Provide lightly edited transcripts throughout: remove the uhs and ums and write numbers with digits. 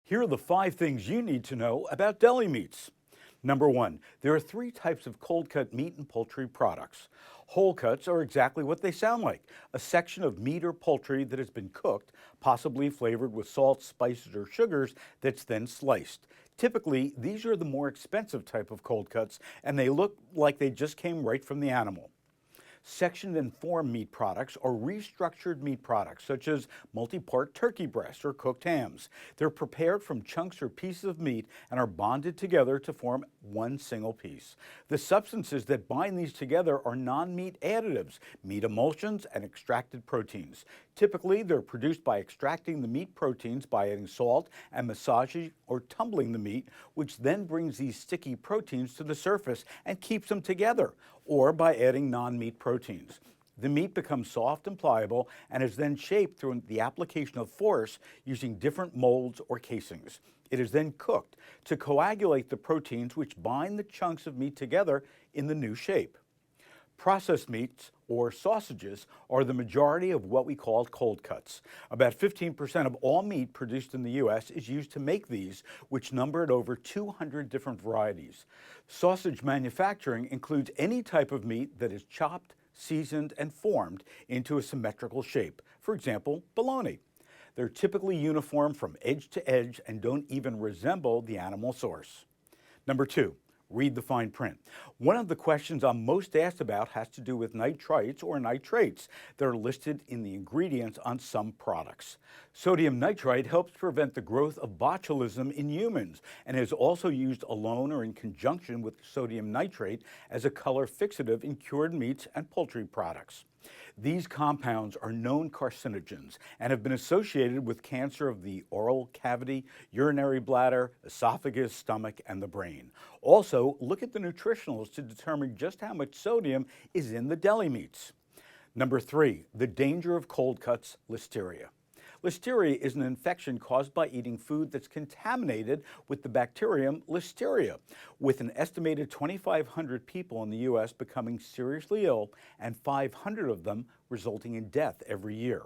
Here are the 5 things you need to know about deli meats. Number 1, there are 3 types of cold cut meat and poultry products. Whole cuts are exactly what they sound like, a section of meat or poultry that has been cooked, possibly flavored with salt, spices, or sugars, that's then sliced. Typically, these are the more expensive type of cold cuts, and they look like they just came right from the animal. Sectioned and formed meat products are restructured meat products, such as multi-part turkey breast or cooked hams. They're prepared from chunks or pieces of meat and are bonded together to form one single piece. The substances that bind these together are non-meat additives, meat emulsions, and extracted proteins. Typically, they're produced by extracting the meat proteins by adding salt and massaging or tumbling the meat, which then brings these sticky proteins to the surface and keeps them together, or by adding non-meat proteins. The meat becomes soft and pliable and is then shaped through the application of force using different molds or casings. It is then cooked to coagulate the proteins which bind the chunks of meat together in the new shape. Processed meats, or sausages, are the majority of what we call cold cuts. About 15% of all meat produced in the U.S. is used to make these, which number at over 200 different varieties. Sausage manufacturing includes any type of meat that is chopped, seasoned, and formed into a symmetrical shape. For example, bologna. They're typically uniform from edge to edge and don't even resemble the animal source. Number 2. Read the fine print. One of the questions I'm most asked about has to do with nitrites or nitrates that are listed in the ingredients on some products. Sodium nitrite helps prevent the growth of botulism in humans and is also used alone or in conjunction with sodium nitrate as a color fixative in cured meats and poultry products. These compounds are known carcinogens and have been associated with cancer of the oral cavity, urinary bladder, esophagus, stomach, and the brain. Also, look at the nutritionals to determine just how much sodium is in the deli meats. Number 3, the danger of cold cuts, Listeria. Listeria is an infection caused by eating food that's contaminated with the bacterium Listeria, with an estimated 2,500 people in the U.S. becoming seriously ill and 500 of them resulting in death every year.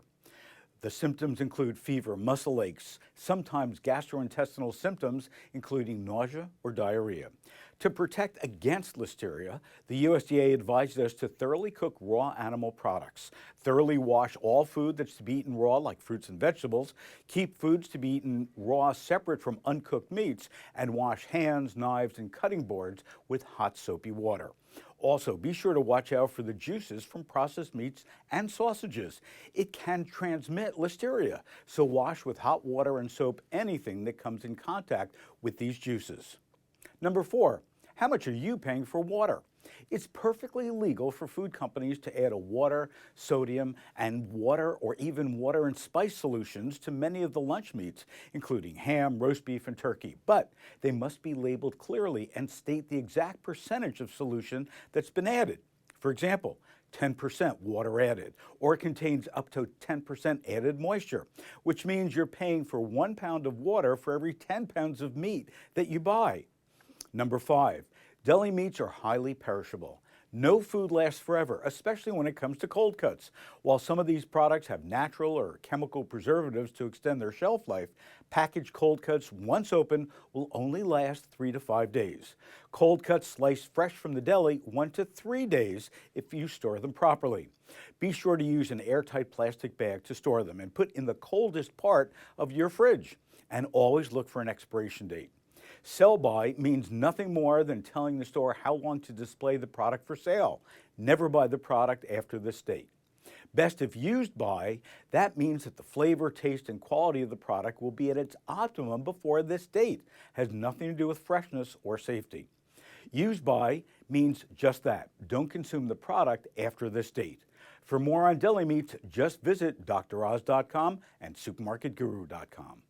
The symptoms include fever, muscle aches, sometimes gastrointestinal symptoms, including nausea or diarrhea. To protect against Listeria, the USDA advises us to thoroughly cook raw animal products, thoroughly wash all food that's to be eaten raw, like fruits and vegetables, keep foods to be eaten raw separate from uncooked meats, and wash hands, knives, and cutting boards with hot soapy water. Also, be sure to watch out for the juices from processed meats and sausages. It can transmit Listeria, so wash with hot water and soap anything that comes in contact with these juices. Number 4, how much are you paying for water? It's perfectly legal for food companies to add a water, sodium, and water or even water and spice solutions to many of the lunch meats, including ham, roast beef, and turkey. But they must be labeled clearly and state the exact percentage of solution that's been added. For example, 10% water added, or it contains up to 10% added moisture, which means you're paying for 1 pound of water for every 10 pounds of meat that you buy. Number 5, deli meats are highly perishable. No food lasts forever, especially when it comes to cold cuts. While some of these products have natural or chemical preservatives to extend their shelf life, packaged cold cuts, once open, will only last 3 to 5 days. Cold cuts sliced fresh from the deli, 1 to 3 days if you store them properly. Be sure to use an airtight plastic bag to store them and put in the coldest part of your fridge. And always look for an expiration date. Sell by means nothing more than telling the store how long to display the product for sale. Never buy the product after this date. Best if used by, that means that the flavor, taste, and quality of the product will be at its optimum before this date. Has nothing to do with freshness or safety. Used by means just that. Don't consume the product after this date. For more on deli meats, just visit DrOz.com and SupermarketGuru.com.